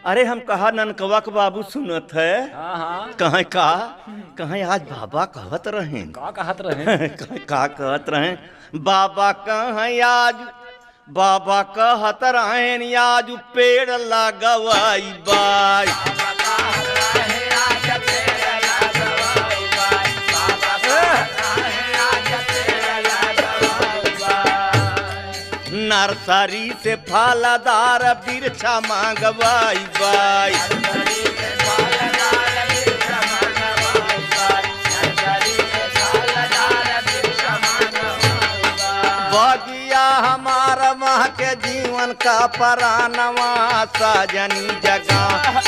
अरे हम कहा ननकवा के बाबू सुनत है। हाँ हाँ कहाँ का कहाँ आज बाबा कहत रहे का कहत रहे का कहत रहे बाबा कहाँ आज बाबा कहत रहे आज पेड़ लगवाई बाई नर्सरी से फलदार वृक्षा मांगवाई बाई बगिया हमारा माँ के जीवन का परानवा सजनी जगह